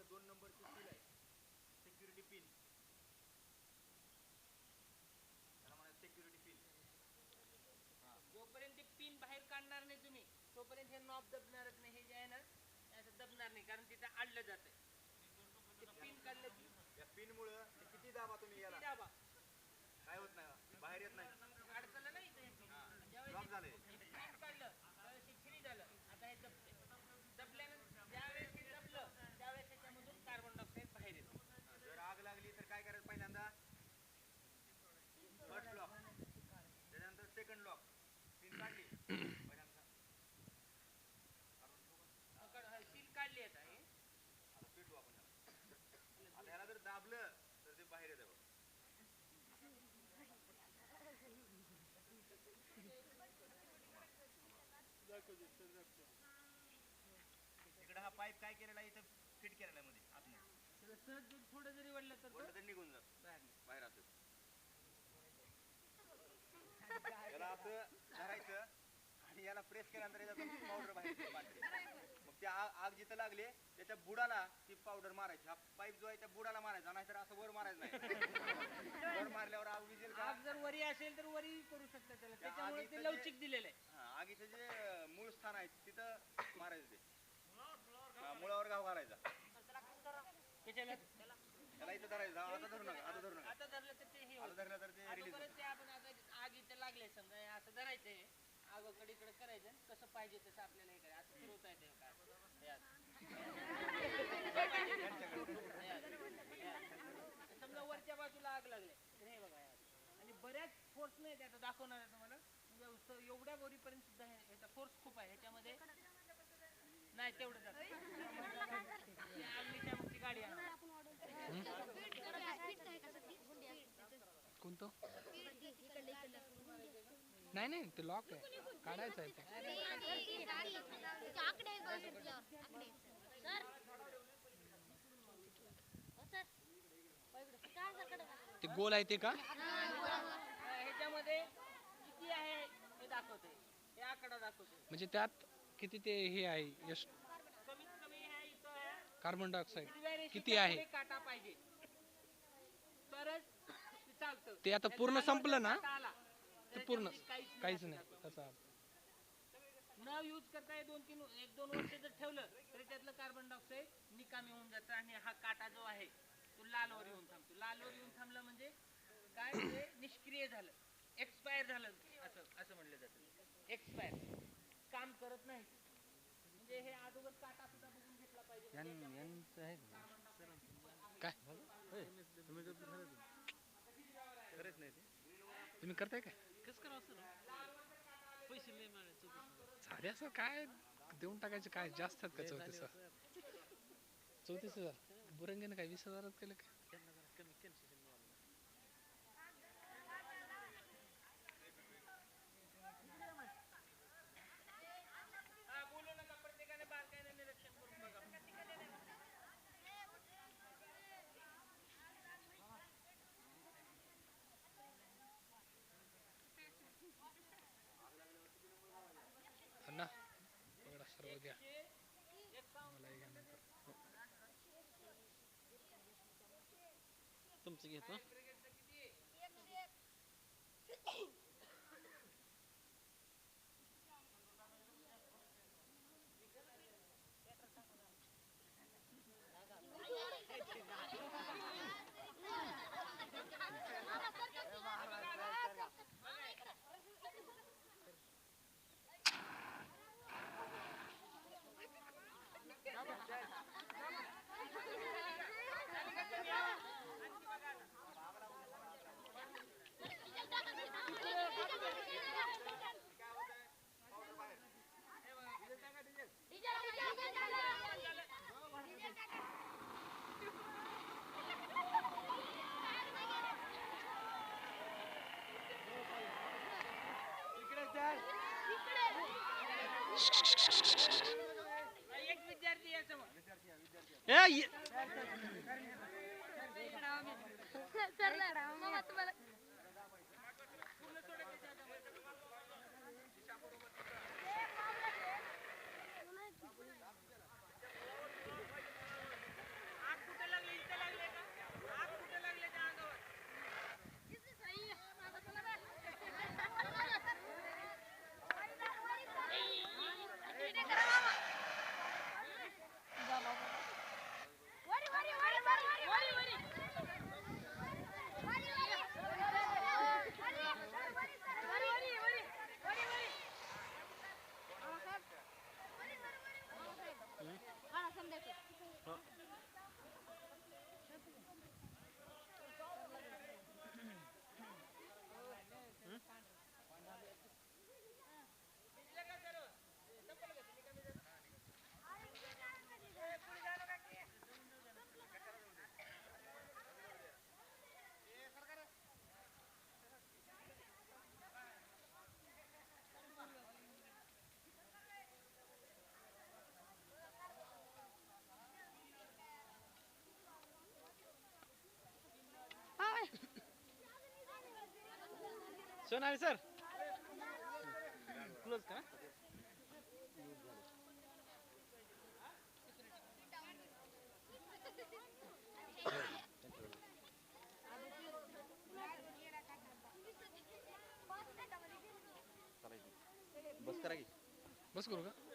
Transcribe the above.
2 नंबरची सील आहे, security pin, त्याला म्हणा सिक्युरिटी पिन. जोपर्यंत ते पिन बाहेर काढणार नाही तुम्ही तोपर्यंत हे नॉब दबणारच नाही. हे जे आहे ना असं दबणार नाही कारण तिथं अडलं जातंय. ते पिन काढलं की या पिन मुळे किती दाबा तुम्ही याला दाबा काय होत नाही, बाहेर येत नाही, अडकलं नाही इथं. लॉक झाले. पिन काढलं त्यावेळेस हे फ्री झालं. आता हे दबते. दबल्यानंतर ज्यावेळेस हे दबलं त्यावेळेस त्याच्यामधून कार्बन डायऑक्साईड बाहेर येतो. जर आग लागली तर काय करायचं? पहिल्यांदा फर्स्ट लॉक, त्याच्यानंतर सेकंड लॉक, पिन काढली पहिल्यांदा सील काढली आता हे. आता पेटू आपण याला. आता ह्याला जर दाबलं तर ते बाहेर येतं बघ. इकडे हा पाईप काय केलेला आहे, इथं फिट केलेला आहे मध्ये आतमध्ये. सहज थोडं जरी वळलं तर निघून जात बाहेर असं. याला असं धरायचं आणि याला प्रेस केल्यानंतर याच्यातून पावडर बाहेर मारते. मग त्या आग जिथं लागली त्याच्या बुडाला ती पावडर मारायची. हा पाईप जो आहे त्या बुडाला मारायचा, नाहीतर असं वर मारायचं नाही. वर मारल्यावर आग विजेल का? आग जर वरी असेल तर वरी करू शकता त्याला. त्याच्यामुळे ते लवचिक दिलेलं आहे. आगीचं जे मूळ स्थान आहे तिथं मारायचं, ते मुळावर घाव घालायचा. त्याला इथं धरायचं. आता धरू नका, आता धरू नका. आता धरलं तर ते हे आता धरलं तर ते रिलीज होतं. ते आपण आता आग इथं लागले समजा असं धरायचंय, आगकडे इकडे करायचं, कसं पाहिजे तसं आपल्याला हे करायचं. असं फिरवता येते काय समजा वरच्या बाजूला आग लागली तर हे बघा आणि बऱ्याच फोर्स नाही त्याचा दाखवणार आहे तुम्हाला. म्हणजे एवढ्या वरीपर्यंत सुद्धा ह्याचा फोर्स खूप आहे ह्याच्यामध्ये. नाही तेवढं जात अग्निशामकची गाडी आहे. कोणतं? नाही नाही ते लॉक आहे, काढायचं आहे ते गोल आहे ते का? ह्याच्यामध्ये किती आहे हे दाखवते, हे आकडा दाखवते. म्हणजे त्यात किती ते हे आहे यश कमीत कमी आहे इथं कार्बन डायऑक्साईड किती आहे काटा पाहिजे तरच ते चालतं. ते आता पूर्ण संपलं ना ते पूर्ण काहीच काहीच नाही त्याचा न यूज करता एक दोन वर्ष जर ठेवलं तरी त्यातलं कार्बन डायऑक्साईड निकामी होऊन जातं. आणि हा काटा जो आहे तो लालवर येऊन थांबतो. लालवर येऊन थांबलं म्हणजे काय, ते निष्क्रिय झालं, एक्सपायर झालं असं म्हणलं जातं. एक्सपायर काम करत नाही. म्हणजे हे अगोदर काटा सुद्धा बघून घेतला पाहिजे. काय खरंच नाही ते तुम्ही करताय काय? कसं करावं सर? पैसे लय मिळाले साधे असं काय देऊन टाकायचं, काय जास्त आहेत का? 34,000 बुरंगीनं काय 20,000 केलं काय? कमी कन्सेशन मिळालं. बोलू नका, प्रत्येकाने बारकाईने निरीक्षण करून बघा. ना पगडा सर्व घ्या, मला घ्या नंतर. तुमचं घेतो. एक विद्यार्थी या समोर. सोनाली सर क्लोज का बस करा की बस करू का